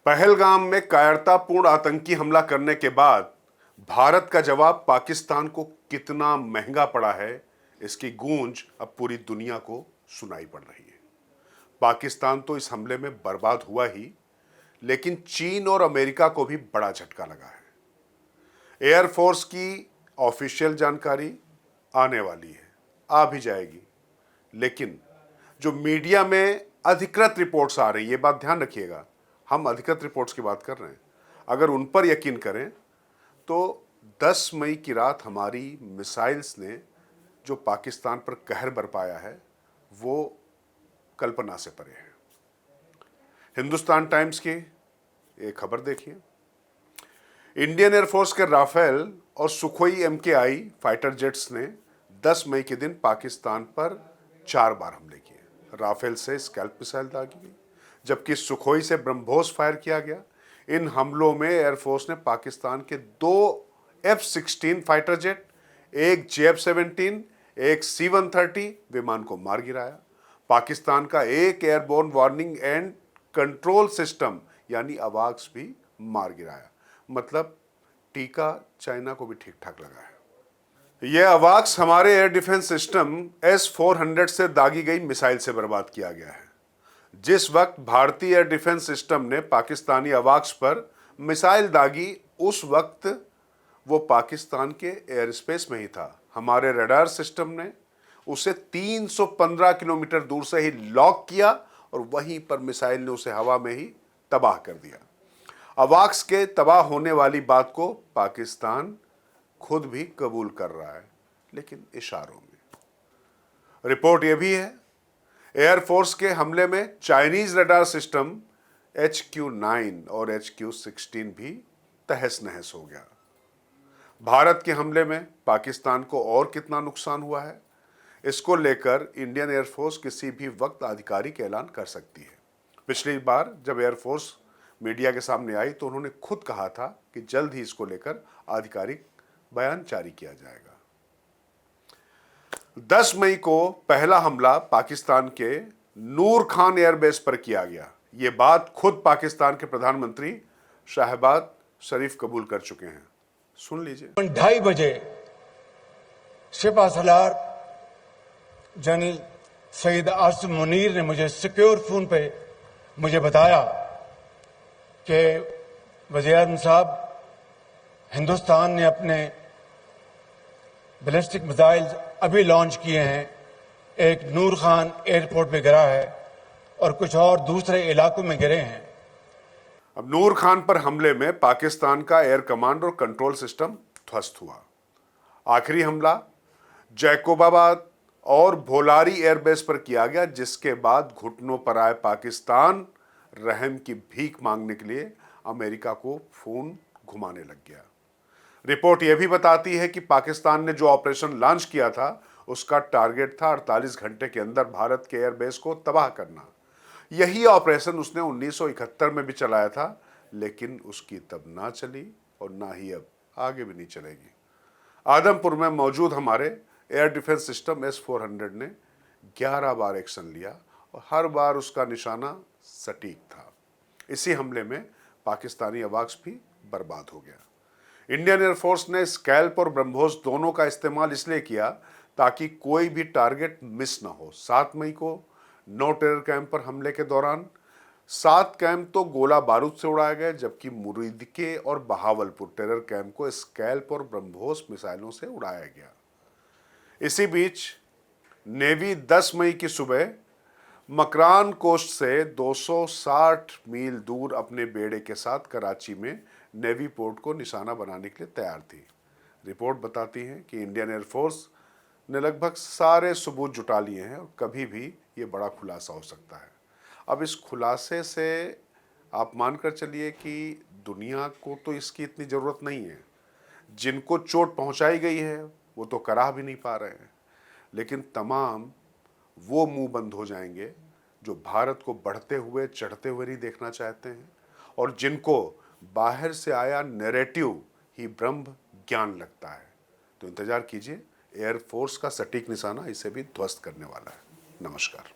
पहलगाम में कायरतापूर्ण आतंकी हमला करने के बाद भारत का जवाब पाकिस्तान को कितना महंगा पड़ा है, इसकी गूंज अब पूरी दुनिया को सुनाई पड़ रही है। पाकिस्तान तो इस हमले में बर्बाद हुआ ही, लेकिन चीन और अमेरिका को भी बड़ा झटका लगा है। एयरफोर्स की ऑफिशियल जानकारी आने वाली है, आ भी जाएगी, लेकिन जो मीडिया में अधिकृत रिपोर्ट्स आ रही है, ये बात ध्यान रखिएगा, हम अधिकृत रिपोर्ट्स की बात कर रहे हैं, अगर उन पर यकीन करें तो 10 मई की रात हमारी मिसाइल्स ने जो पाकिस्तान पर कहर बरपाया है वो कल्पना से परे है। हिंदुस्तान टाइम्स की एक खबर देखिए, इंडियन एयरफोर्स के राफेल और सुखोई MKI फाइटर जेट्स ने 10 मई के दिन पाकिस्तान पर 4 बार हमले किए। राफेल से स्कैल्प मिसाइल दागी गई, जबकि सुखोई से ब्रह्मोस फायर किया गया। इन हमलों में एयरफोर्स ने पाकिस्तान के 2 F-16 फाइटर जेट, एक JF-17, एक C-130 विमान को मार गिराया। पाकिस्तान का एक airborne warning and control system यानी अवाक्स भी मार गिराया। मतलब टीका चाइना को भी ठीक ठाक लगा है। यह अवाक्स हमारे एयर डिफेंस सिस्टम S-400 से दागी गई मिसाइल से बर्बाद किया गया है। जिस वक्त भारतीय एयर डिफेंस सिस्टम ने पाकिस्तानी अवाक्स पर मिसाइल दागी, उस वक्त वो पाकिस्तान के एयर स्पेस में ही था। हमारे रडार सिस्टम ने उसे 315 किलोमीटर दूर से ही लॉक किया और वहीं पर मिसाइल ने उसे हवा में ही तबाह कर दिया। अवाक्स के तबाह होने वाली बात को पाकिस्तान खुद भी कबूल कर रहा है, लेकिन इशारों में। रिपोर्ट यह भी है, एयरफोर्स के हमले में चाइनीज रडार सिस्टम HQ-9 और HQ-16 भी तहस नहस हो गया। भारत के हमले में पाकिस्तान को और कितना नुकसान हुआ है, इसको लेकर इंडियन एयरफोर्स किसी भी वक्त आधिकारिक ऐलान कर सकती है। पिछली बार जब एयरफोर्स मीडिया के सामने आई तो उन्होंने खुद कहा था कि जल्द ही इसको लेकर आधिकारिक बयान जारी किया जाएगा। 10 मई को पहला हमला पाकिस्तान के नूर खान एयरबेस पर किया गया। ये बात खुद पाकिस्तान के प्रधानमंत्री शहबाज शरीफ कबूल कर चुके हैं। सुन लीजिए। 2:30 बजे सिपा सलार जनरल सईद आसिफ मुनीर ने मुझे सिक्योर फोन पे मुझे बताया कि वज़ीर-ए-आज़म साहब, हिंदुस्तान ने अपने बैलिस्टिक मिसाइल अभी लॉन्च किए हैं, एक नूर खान एयरपोर्ट पे गिरा है और कुछ और दूसरे इलाकों में गिरे हैं। अब नूर खान पर हमले में पाकिस्तान का एयर कमांड और कंट्रोल सिस्टम ध्वस्त हुआ। आखिरी हमला जैकोबाबाद और भोलारी एयरबेस पर किया गया, जिसके बाद घुटनों पर आए पाकिस्तान रहम की भीख मांगने के लिए अमेरिका को फोन घुमाने लग गया। रिपोर्ट यह भी बताती है कि पाकिस्तान ने जो ऑपरेशन लॉन्च किया था उसका टारगेट था 48 घंटे के अंदर भारत के एयरबेस को तबाह करना। यही ऑपरेशन उसने 1971 में भी चलाया था, लेकिन उसकी तब ना चली और ना ही अब आगे भी नहीं चलेगी। आदमपुर में मौजूद हमारे एयर डिफेंस सिस्टम S-400 ने 11 बार एक्शन लिया और हर बार उसका निशाना सटीक था। इसी हमले में पाकिस्तानी अवाक्स भी बर्बाद हो गया। इंडियन एयरफोर्स ने स्कैल्प और ब्रह्मोस दोनों का इस्तेमाल इसलिए किया ताकि कोई भी टारगेट मिस ना हो। 7 मई को 9 टेरर कैंप पर हमले के दौरान 7 कैंप तो गोला बारूद से उड़ाए गए, जबकि मुरीदके और बहावलपुर टेरर कैंप को स्कैल्प और ब्रह्मोस मिसाइलों से उड़ाया गया। इसी बीच नेवी 10 मई की सुबह मकरान कोस्ट से 260 मील दूर अपने बेड़े के साथ कराची में नेवी पोर्ट को निशाना बनाने के लिए तैयार थी। रिपोर्ट बताती है कि इंडियन एयरफोर्स ने लगभग सारे सबूत जुटा लिए हैं और कभी भी ये बड़ा खुलासा हो सकता है। अब इस खुलासे से आप मानकर चलिए कि दुनिया को तो इसकी इतनी ज़रूरत नहीं है। जिनको चोट पहुंचाई गई है वो तो करा भी नहीं पा रहे हैं, लेकिन तमाम वो मुंह बंद हो जाएंगे जो भारत को बढ़ते हुए चढ़ते हुए नहीं देखना चाहते हैं और जिनको बाहर से आया नैरेटिव ही ब्रह्म ज्ञान लगता है। तो इंतजार कीजिए, एयरफोर्स का सटीक निशाना इसे भी ध्वस्त करने वाला है। नमस्कार।